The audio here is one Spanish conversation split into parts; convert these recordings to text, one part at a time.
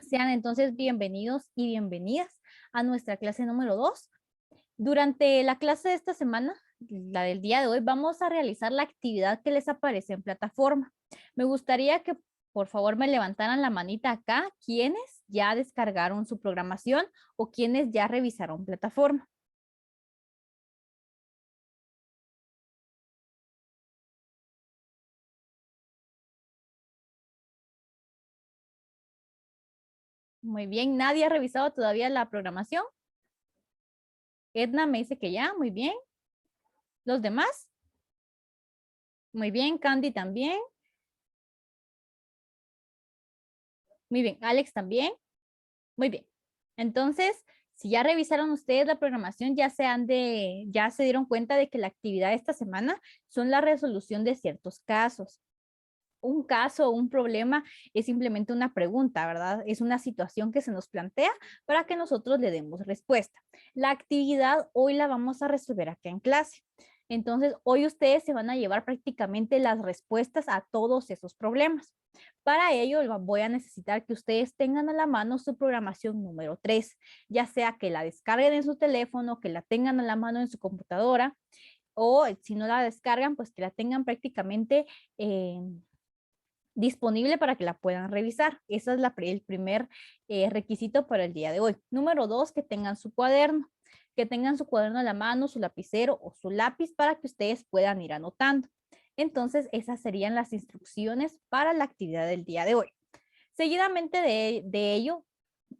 Sean entonces bienvenidos y bienvenidas a nuestra clase número 2. Durante la clase de esta semana, la del día de hoy, vamos a realizar la actividad que les aparece en plataforma. Me gustaría que por favor me levantaran la manita acá, quienes ya descargaron su programación o quienes ya revisaron plataforma. Muy bien, nadie ha revisado todavía la programación. Edna me dice que ya, muy bien. ¿Los demás? Muy bien, Candy también. Muy bien, Alex también. Muy bien. Entonces, si ya revisaron ustedes la programación, ya se dieron cuenta de que la actividad de esta semana son la resolución de ciertos casos. Un caso o un problema es simplemente una pregunta, ¿verdad? Es una situación que se nos plantea para que nosotros le demos respuesta. La actividad hoy la vamos a resolver acá en clase. Entonces, hoy ustedes se van a llevar prácticamente las respuestas a todos esos problemas. Para ello, voy a necesitar que ustedes tengan a la mano su programación número 3, ya sea que la descarguen en su teléfono, que la tengan a la mano en su computadora, o si no la descargan, pues que la tengan prácticamente disponible para que la puedan revisar. Ese es el primer requisito para el día de hoy. Número 2, que tengan su cuaderno. Que tengan su cuaderno a la mano, su lapicero o su lápiz para que ustedes puedan ir anotando. Entonces, esas serían las instrucciones para la actividad del día de hoy. Seguidamente de ello,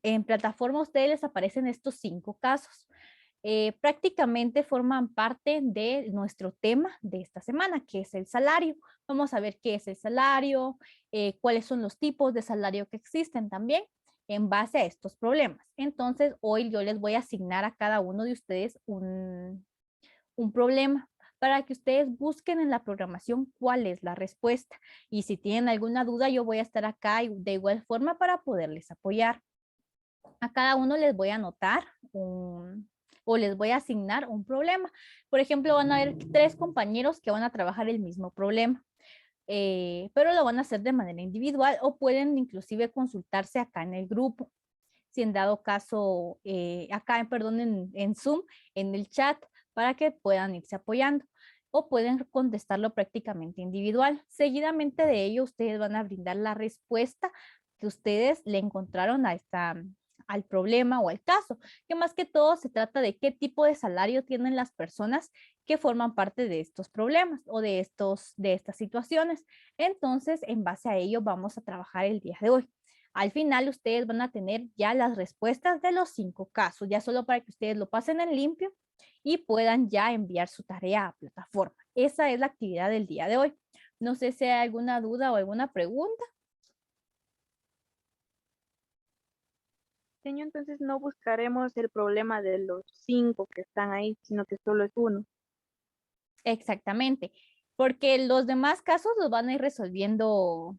en plataforma a ustedes les aparecen estos 5 casos. Prácticamente forman parte de nuestro tema de esta semana, que es el salario. Vamos a ver qué es el salario, cuáles son los tipos de salario que existen también en base a estos problemas. Entonces, hoy yo les voy a asignar a cada uno de ustedes un problema para que ustedes busquen en la programación cuál es la respuesta. Y si tienen alguna duda, yo voy a estar acá de igual forma para poderles apoyar. A cada uno les voy a anotar o les voy a asignar un problema. Por ejemplo, van a haber 3 compañeros que van a trabajar el mismo problema, pero lo van a hacer de manera individual o pueden inclusive consultarse acá en el grupo. Si en dado caso, acá, perdón, en Zoom, en el chat, para que puedan irse apoyando o pueden contestarlo prácticamente individual. Seguidamente de ello, ustedes van a brindar la respuesta que ustedes le encontraron al problema o al caso, que más que todo se trata de qué tipo de salario tienen las personas que forman parte de estos problemas o de estas situaciones. Entonces, en base a ello, vamos a trabajar el día de hoy. Al final, ustedes van a tener ya las respuestas de los 5 casos, ya solo para que ustedes lo pasen en limpio y puedan ya enviar su tarea a plataforma. Esa es la actividad del día de hoy. No sé si hay alguna duda o alguna pregunta. Señor, entonces no buscaremos el problema de los 5 que están ahí, sino que solo es uno. Exactamente, porque los demás casos los vamos a ir resolviendo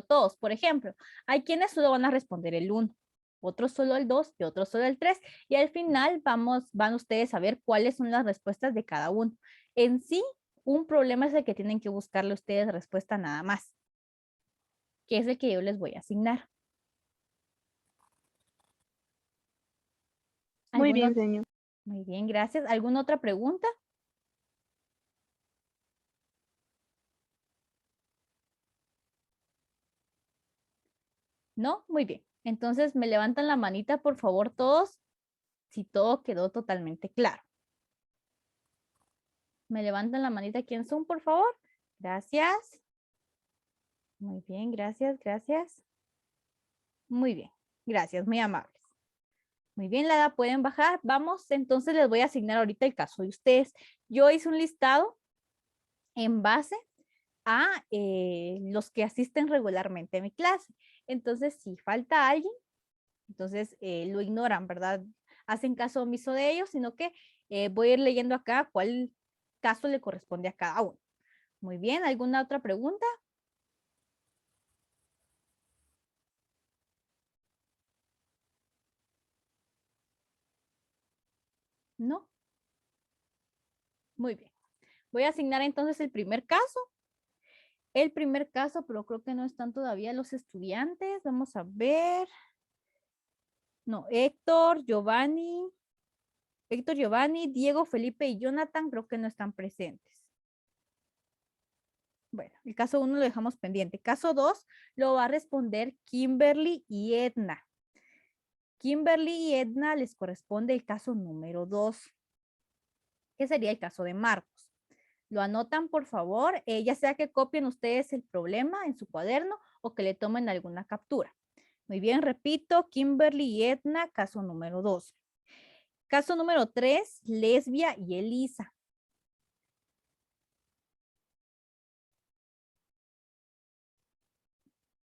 todos. Por ejemplo, hay quienes solo van a responder el 1, otros solo el 2 y otros solo el 3. Y al final van ustedes a ver cuáles son las respuestas de cada uno. En sí, un problema es el que tienen que buscarle ustedes respuesta nada más, que es el que yo les voy a asignar. Muy ¿Alguno? bien, señor. Muy bien, gracias. ¿Alguna otra pregunta? ¿No? Muy bien. Entonces me levantan la manita, por favor, todos, si todo quedó totalmente claro. Me levantan la manita aquí en Zoom, por favor. Gracias. Muy bien, gracias, gracias. Muy bien, gracias, muy amables. Muy bien, la pueden bajar. Vamos, entonces les voy a asignar ahorita el caso de ustedes. Yo hice un listado en base a los que asisten regularmente a mi clase. Entonces, si falta alguien, entonces lo ignoran, ¿verdad? Hacen caso omiso de ellos, sino que voy a ir leyendo acá cuál caso le corresponde a cada uno. Muy bien, ¿alguna otra pregunta? No. Muy bien. Voy a asignar entonces el primer caso el primer caso, pero creo que no están todavía los estudiantes. Vamos a ver. No, Héctor, Giovanni, Diego, Felipe y Jonathan creo que no están presentes. Bueno, el caso 1 lo dejamos pendiente. Caso 2 lo va a responder Kimberly y Edna. Kimberly y Edna les corresponde el caso número 2, que sería el caso de Marcos. Lo anotan, por favor, ya sea que copien ustedes el problema en su cuaderno o que le tomen alguna captura. Muy bien, repito, Kimberly y Edna, caso número 2. Caso número 3, Lesbia y Elisa.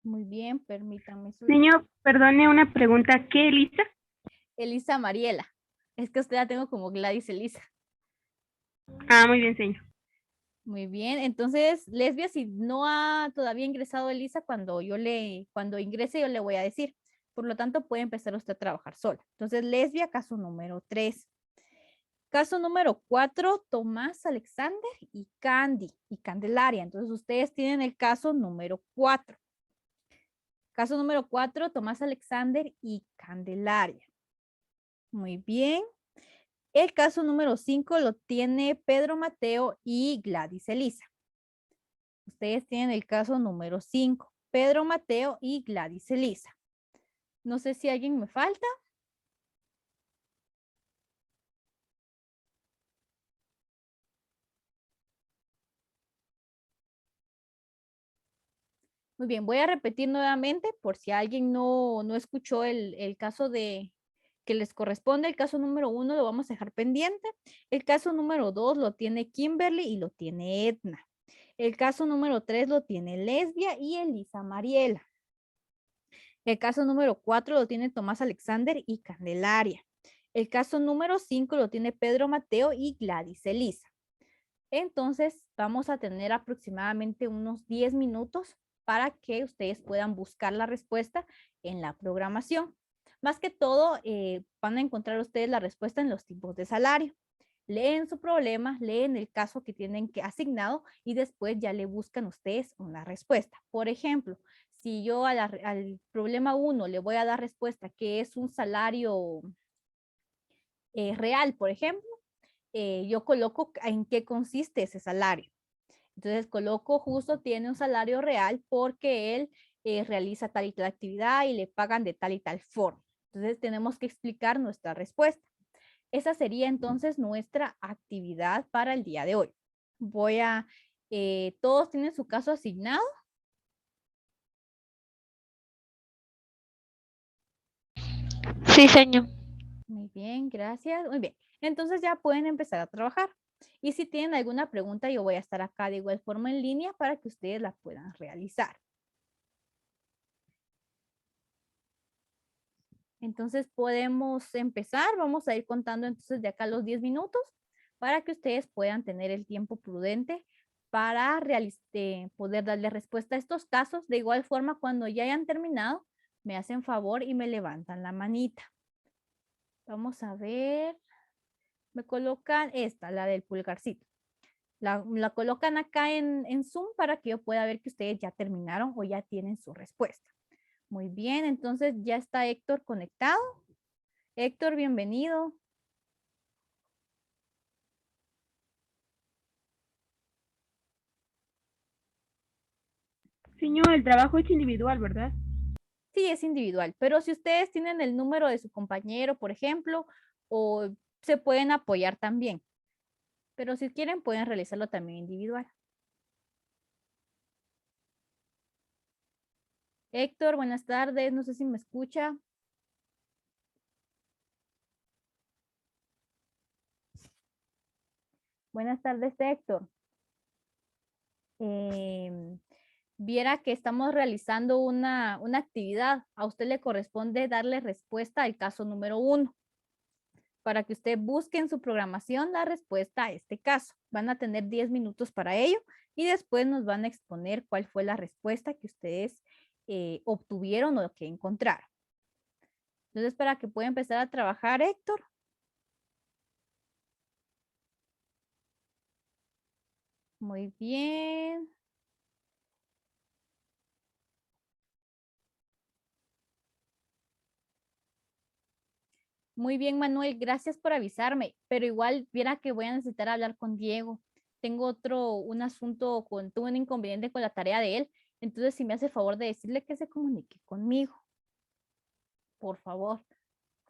Muy bien, permítanme. Señor, perdone una pregunta. ¿Qué, Elisa? Elisa Mariela. Es que usted la tengo como Gladys Elisa. Ah, muy bien, señor. Muy bien, entonces, Lesbia, si no ha todavía ingresado Elisa, cuando ingrese yo le voy a decir. Por lo tanto, puede empezar usted a trabajar sola. Entonces, Lesbia, caso número 3. Caso número 4, Tomás, Alexander y Candy y Candelaria. Entonces, ustedes tienen el caso número 4. Caso número 4, Tomás, Alexander y Candelaria. Muy bien. El caso número 5 lo tiene Pedro Mateo y Gladys Elisa. Ustedes tienen el caso número 5, Pedro Mateo y Gladys Elisa. No sé si alguien me falta. Muy bien, voy a repetir nuevamente por si alguien no escuchó el caso que les corresponde. El caso número 1 lo vamos a dejar pendiente. El caso número 2 lo tiene Kimberly y lo tiene Edna. El caso número 3 lo tiene Lesbia y Elisa Mariela. El caso número 4 lo tiene Tomás Alexander y Candelaria. El caso número 5 lo tiene Pedro Mateo y Gladys Elisa. Entonces, vamos a tener aproximadamente unos 10 minutos para que ustedes puedan buscar la respuesta en la programación. Más que todo, van a encontrar ustedes la respuesta en los tipos de salario. Leen su problema, leen el caso que tienen que asignado y después ya le buscan ustedes una respuesta. Por ejemplo, si yo al problema 1 le voy a dar respuesta que es un salario real, por ejemplo, yo coloco en qué consiste ese salario. Entonces coloco justo tiene un salario real porque él realiza tal y tal actividad y le pagan de tal y tal forma. Entonces tenemos que explicar nuestra respuesta. Esa sería entonces nuestra actividad para el día de hoy. ¿Todos tienen su caso asignado? Sí, señor. Muy bien, gracias. Muy bien. Entonces ya pueden empezar a trabajar. Y si tienen alguna pregunta, yo voy a estar acá de igual forma en línea para que ustedes la puedan realizar. Entonces podemos empezar. Vamos a ir contando entonces de acá los 10 minutos para que ustedes puedan tener el tiempo prudente para poder darle respuesta a estos casos. De igual forma, cuando ya hayan terminado, me hacen favor y me levantan la manita. Vamos a ver. Me colocan esta, la del pulgarcito. La colocan acá en Zoom para que yo pueda ver que ustedes ya terminaron o ya tienen su respuesta. Muy bien, entonces ya está Héctor conectado. Héctor, bienvenido. Señor, el trabajo es individual, ¿verdad? Sí, es individual, pero si ustedes tienen el número de su compañero, por ejemplo, o se pueden apoyar también. Pero si quieren, pueden realizarlo también individual. Héctor, buenas tardes. No sé si me escucha. Buenas tardes, Héctor. Viera que estamos realizando una actividad. A usted le corresponde darle respuesta al caso número 1 para que usted busque en su programación la respuesta a este caso. Van a tener 10 minutos para ello y después nos van a exponer cuál fue la respuesta que ustedes obtuvieron o que encontraron. Entonces, para que pueda empezar a trabajar, Héctor. Muy bien. Muy bien, Manuel, gracias por avisarme, pero igual viera que voy a necesitar hablar con Diego. Tengo un asunto tuve un inconveniente con la tarea de él, entonces si me hace favor de decirle que se comunique conmigo, por favor.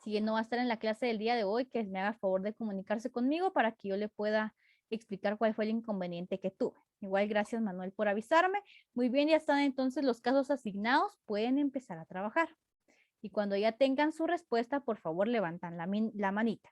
Si él no va a estar en la clase del día de hoy, que me haga favor de comunicarse conmigo para que yo le pueda explicar cuál fue el inconveniente que tuve. Igual, gracias, Manuel, por avisarme. Muy bien, ya están entonces los casos asignados, pueden empezar a trabajar. Y cuando ya tengan su respuesta, por favor, levantan la manita.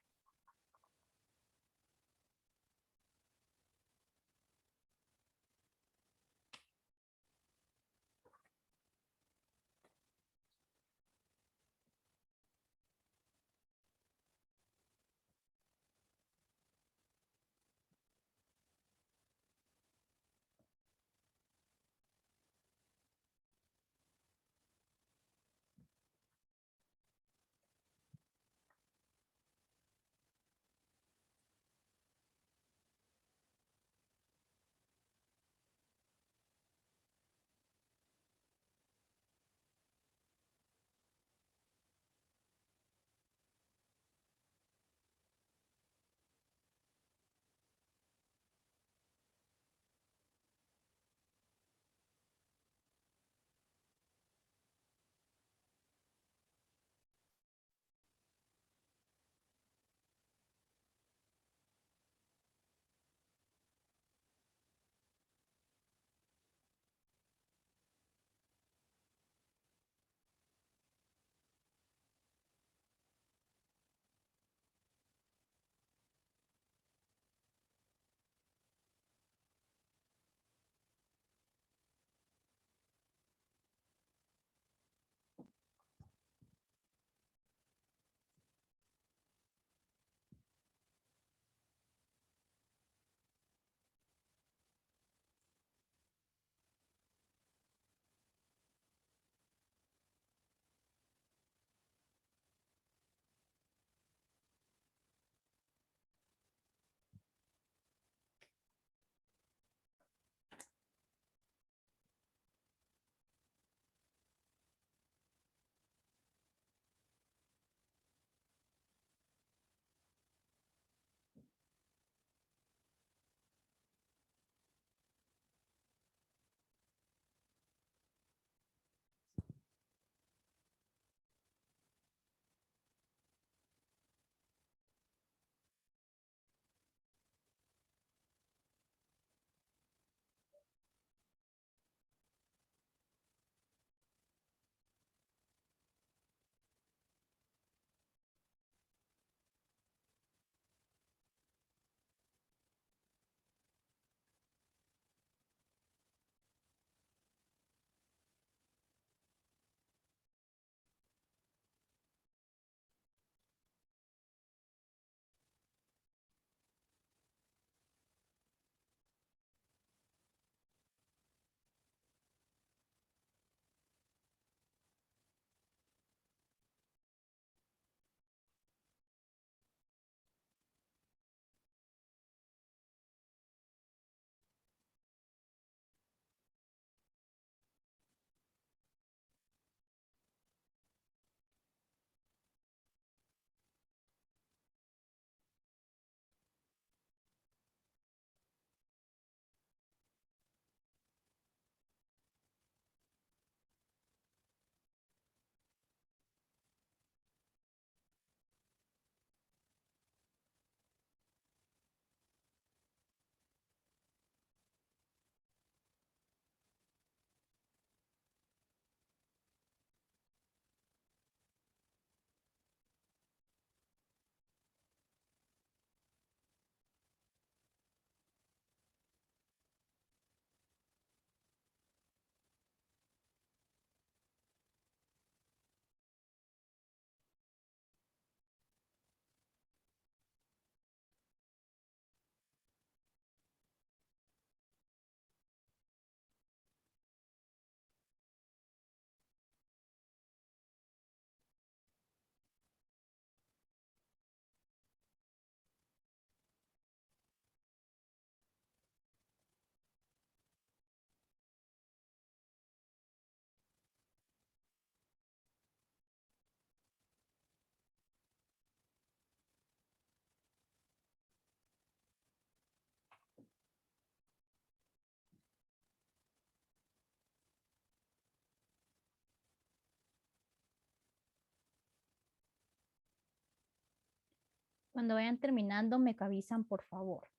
Cuando vayan terminando, me avisan, por favor.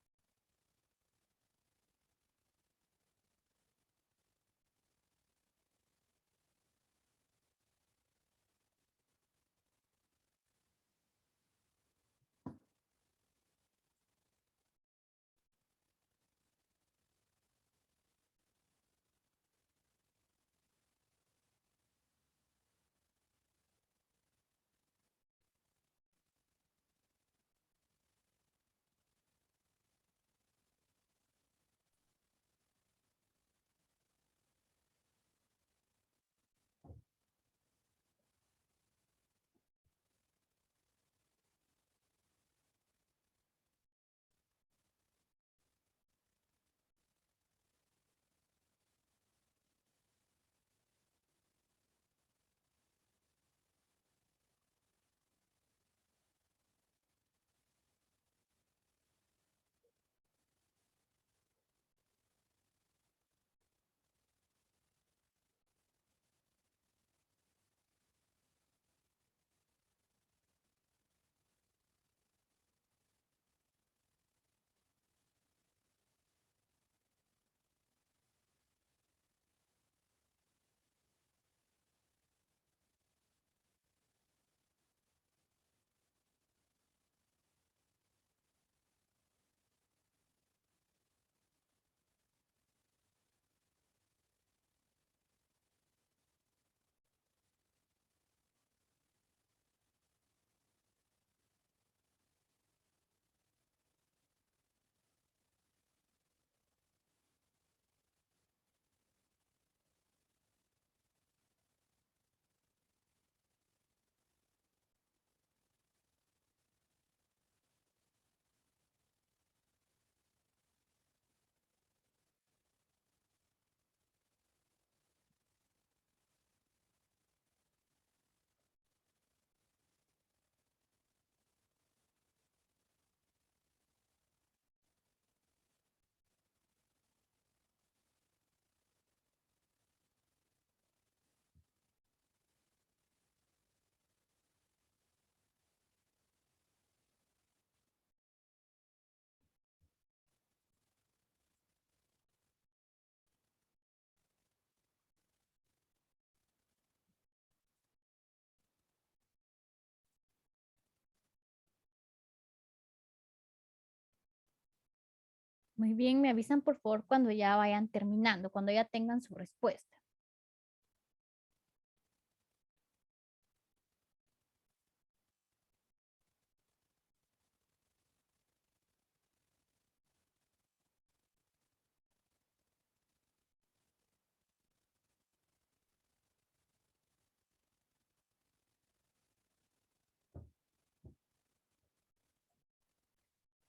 Muy bien, me avisan por favor cuando ya vayan terminando, cuando ya tengan su respuesta.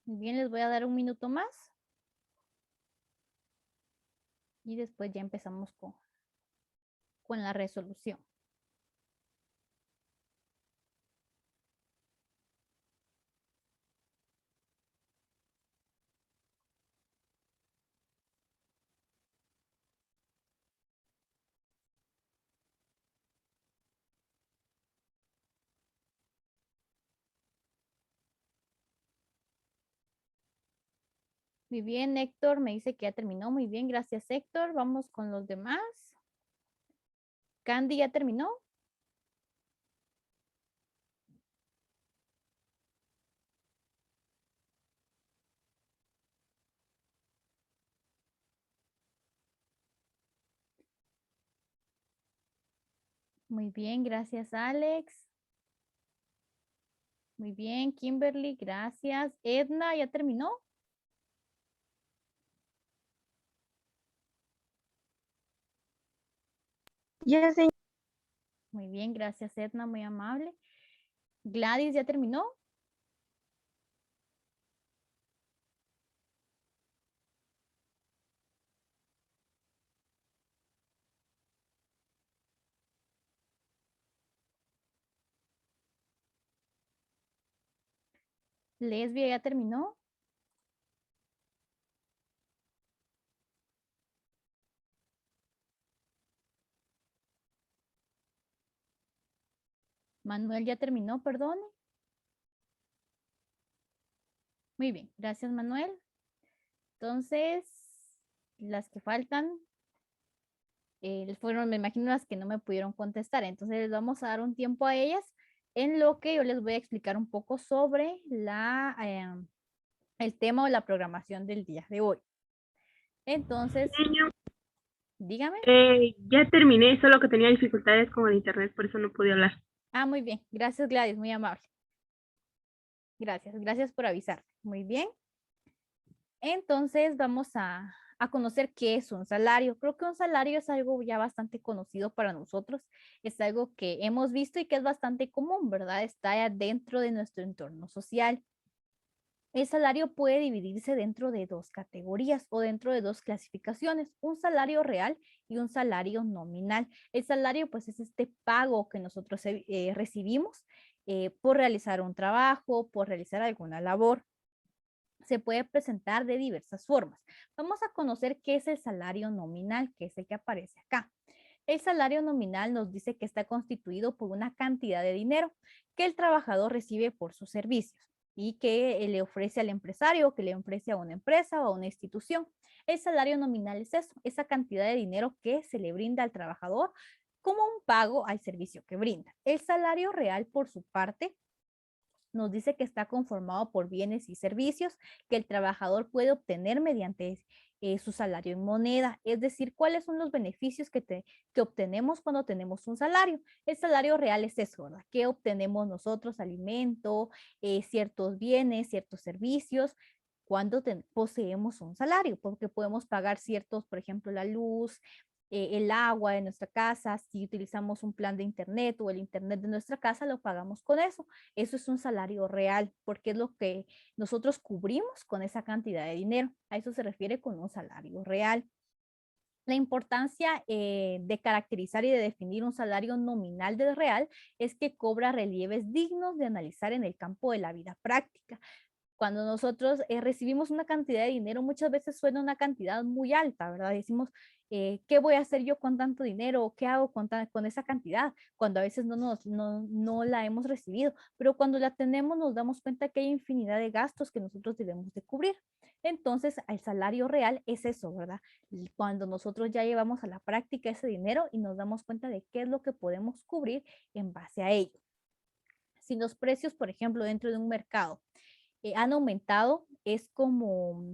Muy bien, les voy a dar un minuto más. Y después ya empezamos con la resolución. Muy bien, Héctor me dice que ya terminó. Muy bien, gracias, Héctor. Vamos con los demás. Candy ya terminó. Muy bien, gracias, Alex. Muy bien, Kimberly, gracias. Edna ya terminó. Ya, señor. Muy bien, gracias, Edna, muy amable. Gladys ya terminó. Lesbia ya terminó. Manuel ya terminó, perdón. Muy bien, gracias Manuel. Entonces, las que faltan fueron, me imagino, las que no me pudieron contestar. Entonces, les vamos a dar un tiempo a ellas en lo que yo les voy a explicar un poco sobre el tema o la programación del día de hoy. Entonces, Señor, dígame. ya terminé, solo que tenía dificultades con el internet, por eso no pude hablar. Ah, muy bien. Gracias, Gladys, muy amable. Gracias por avisar. Muy bien. Entonces, vamos a conocer qué es un salario. Creo que un salario es algo ya bastante conocido para nosotros. Es algo que hemos visto y que es bastante común, ¿verdad? Está ya dentro de nuestro entorno social. El salario puede dividirse dentro de dos categorías o dentro de dos clasificaciones, un salario real y un salario nominal. El salario pues es este pago que nosotros recibimos por realizar un trabajo, por realizar alguna labor. Se puede presentar de diversas formas. Vamos a conocer qué es el salario nominal, que es el que aparece acá. El salario nominal nos dice que está constituido por una cantidad de dinero que el trabajador recibe por sus servicios y que le ofrece al empresario, que le ofrece a una empresa o a una institución. El salario nominal es eso, esa cantidad de dinero que se le brinda al trabajador como un pago al servicio que brinda. El salario real, por su parte, nos dice que está conformado por bienes y servicios que el trabajador puede obtener mediante su salario en moneda, es decir, cuáles son los beneficios que obtenemos cuando tenemos un salario. El salario real es eso, ¿verdad? ¿Qué obtenemos nosotros? Alimento, ciertos bienes, ciertos servicios, cuando poseemos un salario, porque podemos pagar ciertos, por ejemplo, la luz, el agua de nuestra casa, si utilizamos un plan de internet o el internet de nuestra casa, lo pagamos con eso. Eso es un salario real, porque es lo que nosotros cubrimos con esa cantidad de dinero. A eso se refiere con un salario real. La importancia de caracterizar y de definir un salario nominal del real es que cobra relieves dignos de analizar en el campo de la vida práctica. Cuando nosotros recibimos una cantidad de dinero, muchas veces suena una cantidad muy alta, ¿verdad? Decimos, ¿qué voy a hacer yo con tanto dinero? ¿Qué hago con esa cantidad? Cuando a veces no la hemos recibido, pero cuando la tenemos nos damos cuenta que hay infinidad de gastos que nosotros debemos de cubrir. Entonces, el salario real es eso, ¿verdad? Cuando nosotros ya llevamos a la práctica ese dinero y nos damos cuenta de qué es lo que podemos cubrir en base a ello. Si los precios, por ejemplo, dentro de un mercado han aumentado, es como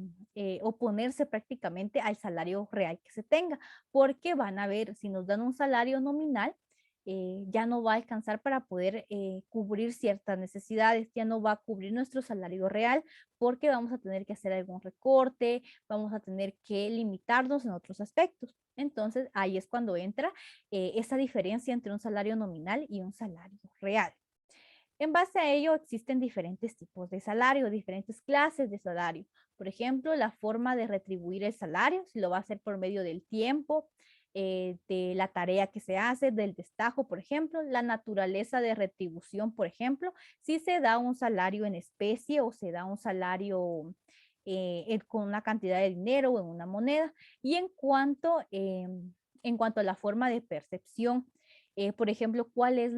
oponerse prácticamente al salario real que se tenga, porque van a ver, si nos dan un salario nominal, ya no va a alcanzar para poder cubrir ciertas necesidades, ya no va a cubrir nuestro salario real, porque vamos a tener que hacer algún recorte, vamos a tener que limitarnos en otros aspectos. Entonces, ahí es cuando entra esa diferencia entre un salario nominal y un salario real. En base a ello existen diferentes tipos de salario, diferentes clases de salario. Por ejemplo, la forma de retribuir el salario, si lo va a hacer por medio del tiempo, de la tarea que se hace, del destajo, por ejemplo, la naturaleza de retribución, por ejemplo, si se da un salario en especie o se da un salario con una cantidad de dinero o en una moneda. Y en cuanto a la forma de percepción, por ejemplo, ¿cuál es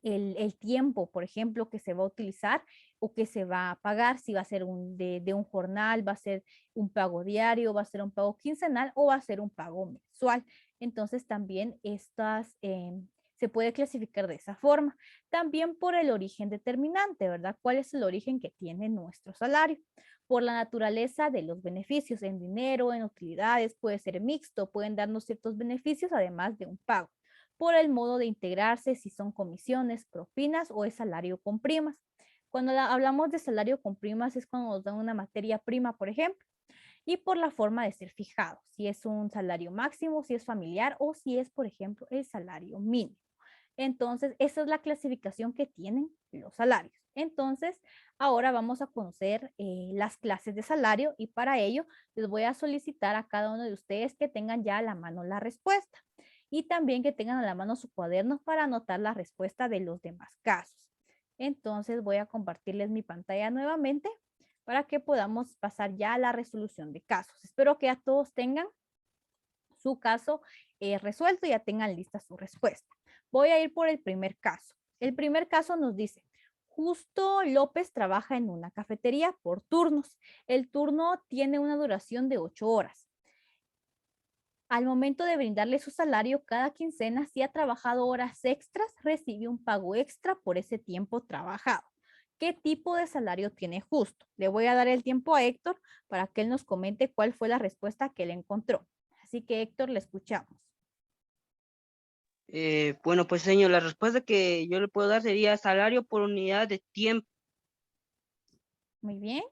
el tiempo, por ejemplo, que se va a utilizar o que se va a pagar, si va a ser de un jornal, va a ser un pago diario, va a ser un pago quincenal o va a ser un pago mensual? Entonces también se puede clasificar de esa forma. También por el origen determinante, ¿verdad? ¿Cuál es el origen que tiene nuestro salario? Por la naturaleza de los beneficios en dinero, en utilidades, puede ser mixto, pueden darnos ciertos beneficios además de un pago. Por el modo de integrarse, si son comisiones, propinas o es salario con primas. Cuando hablamos de salario con primas es cuando nos dan una materia prima, por ejemplo, y por la forma de ser fijado, si es un salario máximo, si es familiar o si es, por ejemplo, el salario mínimo. Entonces, esa es la clasificación que tienen los salarios. Entonces, ahora vamos a conocer las clases de salario y para ello les voy a solicitar a cada uno de ustedes que tengan ya a la mano la respuesta y también que tengan a la mano su cuaderno para anotar la respuesta de los demás casos. Entonces, voy a compartirles mi pantalla nuevamente para que podamos pasar ya a la resolución de casos. Espero que ya todos tengan su caso resuelto y ya tengan lista su respuesta. Voy a ir por el primer caso. El primer caso nos dice, Justo López trabaja en una cafetería por turnos. El turno tiene una duración de 8 horas. Al momento de brindarle su salario cada quincena, si ha trabajado horas extras, recibe un pago extra por ese tiempo trabajado. ¿Qué tipo de salario tiene justo? Le voy a dar el tiempo a Héctor para que él nos comente cuál fue la respuesta que él encontró. Así que Héctor, le escuchamos. Bueno, pues señor, la respuesta que yo le puedo dar sería salario por unidad de tiempo. Muy bien.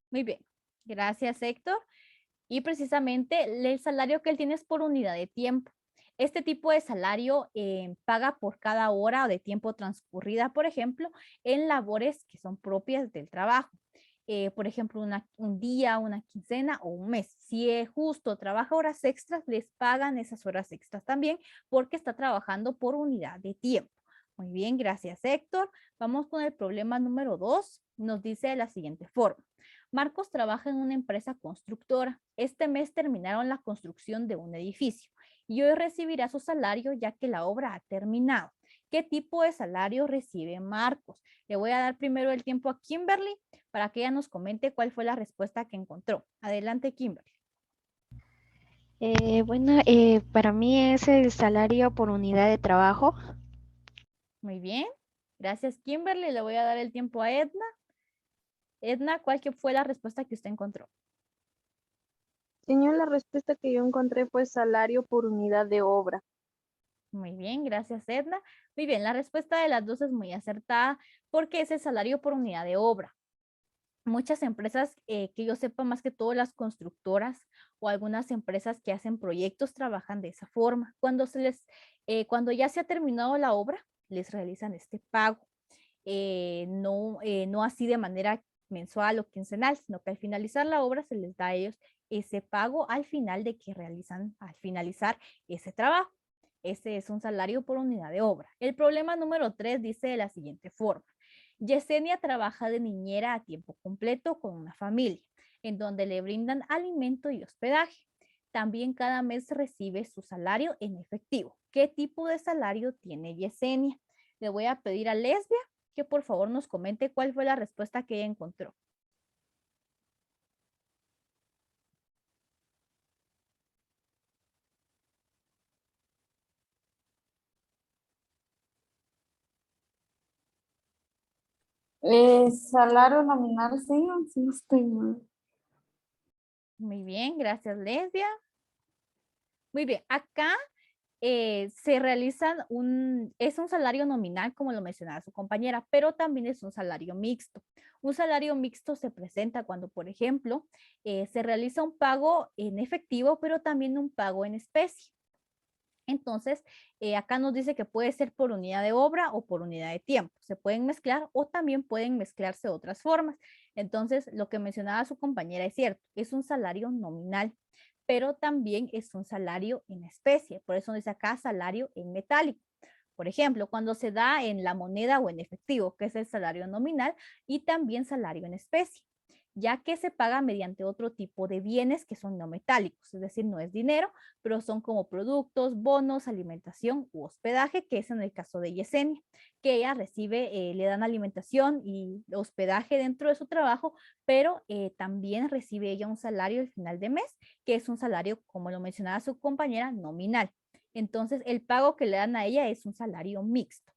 Muy bien. Gracias, Héctor. Y precisamente el salario que él tiene es por unidad de tiempo. Este tipo de salario paga por cada hora de tiempo transcurrida, por ejemplo, en labores que son propias del trabajo. Por ejemplo, un día, una quincena o un mes. Si es justo trabaja horas extras, les pagan esas horas extras también porque está trabajando por unidad de tiempo. Muy bien, gracias, Héctor. Vamos con el problema número 2. Nos dice de la siguiente forma. Marcos trabaja en una empresa constructora. Este mes terminaron la construcción de un edificio y hoy recibirá su salario ya que la obra ha terminado. ¿Qué tipo de salario recibe Marcos? Le voy a dar primero el tiempo a Kimberly para que ella nos comente cuál fue la respuesta que encontró. Adelante, Kimberly. Para mí es el salario por unidad de trabajo. Muy bien. Gracias, Kimberly. Le voy a dar el tiempo a Edna. Edna, ¿cuál que fue la respuesta que usted encontró? Señor, la respuesta que yo encontré fue salario por unidad de obra. Muy bien, gracias, Edna. Muy bien, la respuesta de las dos es muy acertada porque es el salario por unidad de obra. Muchas empresas, que yo sepa más que todo las constructoras o algunas empresas que hacen proyectos trabajan de esa forma. Cuando ya se ha terminado la obra, les realizan este pago. No así de manera mensual o quincenal, sino que al finalizar la obra se les da a ellos ese pago al final de que realizan, al finalizar ese trabajo. Ese es un salario por unidad de obra. El problema número 3 dice de la siguiente forma. Yesenia trabaja de niñera a tiempo completo con una familia, en donde le brindan alimento y hospedaje. También cada mes recibe su salario en efectivo. ¿Qué tipo de salario tiene Yesenia? Le voy a pedir a Lesbia que por favor nos comente cuál fue la respuesta que ella encontró. Salario nominal, señor, si no estoy mal. Muy bien, gracias, Lesbia. Muy bien, acá se realizan es un salario nominal, como lo mencionaba su compañera, pero también es un salario mixto. Un salario mixto se presenta cuando, por ejemplo, se realiza un pago en efectivo, pero también un pago en especie. Entonces, acá nos dice que puede ser por unidad de obra o por unidad de tiempo. Se pueden mezclar o también pueden mezclarse otras formas. Entonces, lo que mencionaba su compañera es cierto, es un salario nominal, pero también es un salario en especie. Por eso dice acá salario en metálico. Por ejemplo, cuando se da en la moneda o en efectivo, que es el salario nominal, y también salario en especie, ya que se paga mediante otro tipo de bienes que son no metálicos, es decir, no es dinero, pero son como productos, bonos, alimentación u hospedaje, que es en el caso de Yesenia, que ella recibe, le dan alimentación y hospedaje dentro de su trabajo, pero también recibe ella un salario al final de mes, que es un salario, como lo mencionaba su compañera, nominal. Entonces, el pago que le dan a ella es un salario mixto.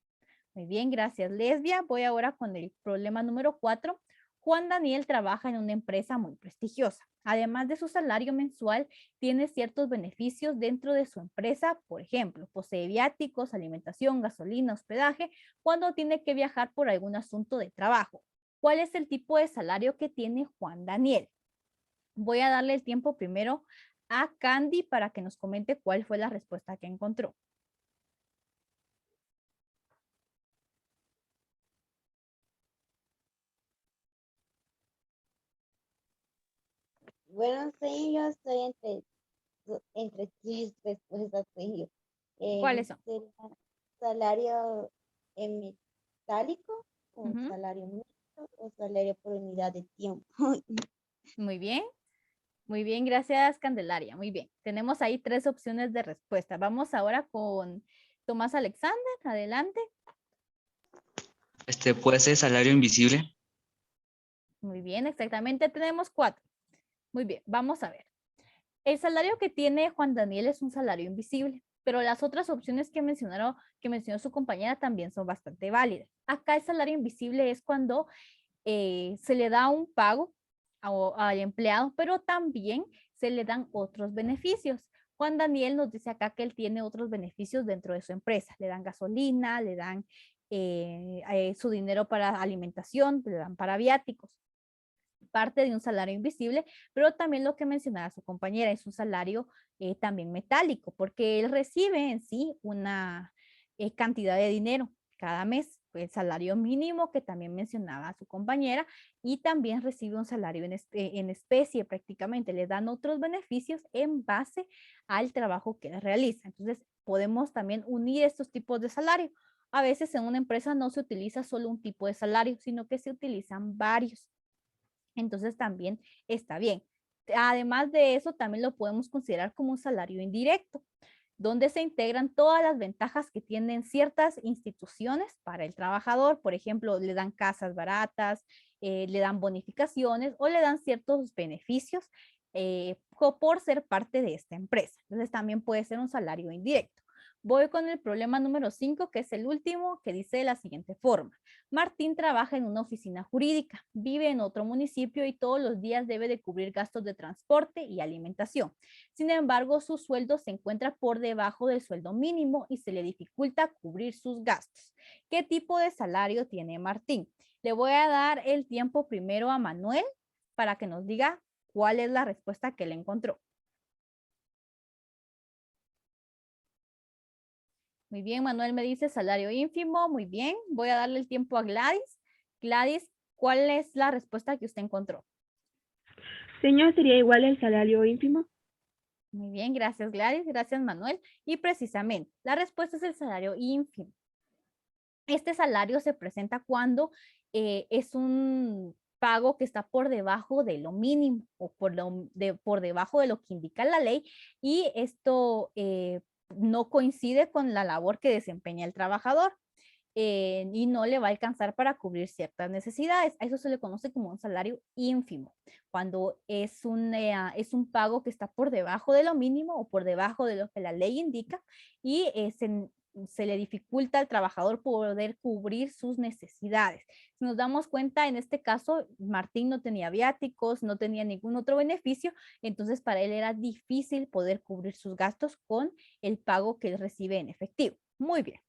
Muy bien, gracias, Lesbia. Voy ahora con el problema número 4. Juan Daniel trabaja en una empresa muy prestigiosa. Además de su salario mensual, tiene ciertos beneficios dentro de su empresa. Por ejemplo, posee viáticos, alimentación, gasolina, hospedaje, cuando tiene que viajar por algún asunto de trabajo. ¿Cuál es el tipo de salario que tiene Juan Daniel? Voy a darle el tiempo primero a Candy para que nos comente cuál fue la respuesta que encontró. Bueno, sí, yo estoy entre tres respuestas, sí. ¿Cuáles son? ¿Sería salario en metálico o Ujú. salario mixto o salario por unidad de tiempo? Muy bien. Muy bien, gracias Candelaria. Muy bien. Tenemos ahí 3 opciones de respuesta. Vamos ahora con Tomás Alexander, adelante. Puede ser salario invisible. Muy bien, exactamente tenemos 4. Muy bien, vamos a ver. El salario que tiene Juan Daniel es un salario invisible, pero las otras opciones que mencionó su compañera también son bastante válidas. Acá el salario invisible es cuando se le da un pago al empleado, pero también se le dan otros beneficios. Juan Daniel nos dice acá que él tiene otros beneficios dentro de su empresa. Le dan gasolina, le dan su dinero para alimentación, le dan para viáticos. Parte de un salario invisible, pero también lo que mencionaba su compañera es un salario también metálico, porque él recibe en sí una cantidad de dinero cada mes, el salario mínimo que también mencionaba su compañera, y también recibe un salario en especie prácticamente, le dan otros beneficios en base al trabajo que él realiza. Entonces podemos también unir estos tipos de salario. A veces en una empresa no se utiliza solo un tipo de salario, sino que se utilizan varios. Entonces también está bien. Además de eso, también lo podemos considerar como un salario indirecto, donde se integran todas las ventajas que tienen ciertas instituciones para el trabajador. Por ejemplo, le dan casas baratas, le dan bonificaciones o le dan ciertos beneficios por ser parte de esta empresa. Entonces también puede ser un salario indirecto. Voy con el problema número 5, que es el último, que dice de la siguiente forma. Martín trabaja en una oficina jurídica, vive en otro municipio y todos los días debe de cubrir gastos de transporte y alimentación. Sin embargo, su sueldo se encuentra por debajo del sueldo mínimo y se le dificulta cubrir sus gastos. ¿Qué tipo de salario tiene Martín? Le voy a dar el tiempo primero a Manuel para que nos diga cuál es la respuesta que él encontró. Muy bien, Manuel me dice salario ínfimo. Muy bien, voy a darle el tiempo a Gladys. Gladys, ¿cuál es la respuesta que usted encontró? Señor, ¿sería igual el salario ínfimo? Muy bien, gracias Gladys, gracias Manuel. Y precisamente, la respuesta es el salario ínfimo. Este salario se presenta cuando es un pago que está por debajo de lo mínimo o por debajo de lo que indica la ley, y esto no coincide con la labor que desempeña el trabajador y no le va a alcanzar para cubrir ciertas necesidades. A eso se le conoce como un salario ínfimo, cuando es un pago que está por debajo de lo mínimo o por debajo de lo que la ley indica, y se le dificulta al trabajador poder cubrir sus necesidades. Si nos damos cuenta, en este caso, Martín no tenía viáticos, no tenía ningún otro beneficio, entonces para él era difícil poder cubrir sus gastos con el pago que él recibe en efectivo. Muy bien.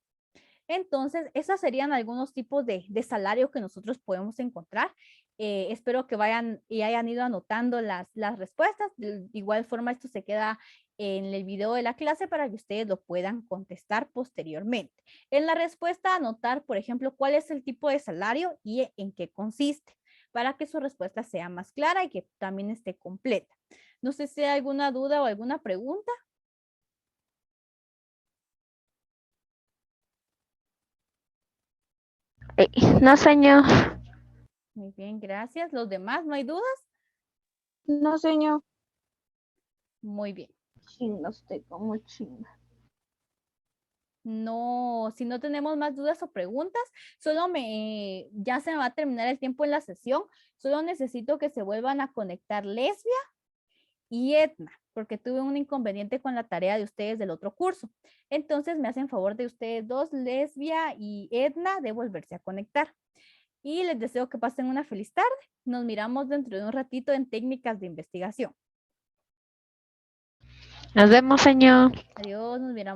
Entonces, esos serían algunos tipos de salario que nosotros podemos encontrar. Espero que vayan y hayan ido anotando las respuestas. De igual forma, esto se queda en el video de la clase para que ustedes lo puedan contestar posteriormente. En la respuesta, anotar, por ejemplo, cuál es el tipo de salario y en qué consiste, para que su respuesta sea más clara y que también esté completa. No sé si hay alguna duda o alguna pregunta. No, señor. Muy bien, gracias. ¿Los demás, no hay dudas? No, señor. Muy bien. Chinga, estoy como chinga. No, si no tenemos más dudas o preguntas, ya se me va a terminar el tiempo en la sesión. Solo necesito que se vuelvan a conectar Lesbia y Edna, porque tuve un inconveniente con la tarea de ustedes del otro curso. Entonces me hacen favor de ustedes dos, Lesbia y Edna, de volverse a conectar. Y les deseo que pasen una feliz tarde. Nos miramos dentro de un ratito en técnicas de investigación. Nos vemos, señor. Adiós, nos miramos.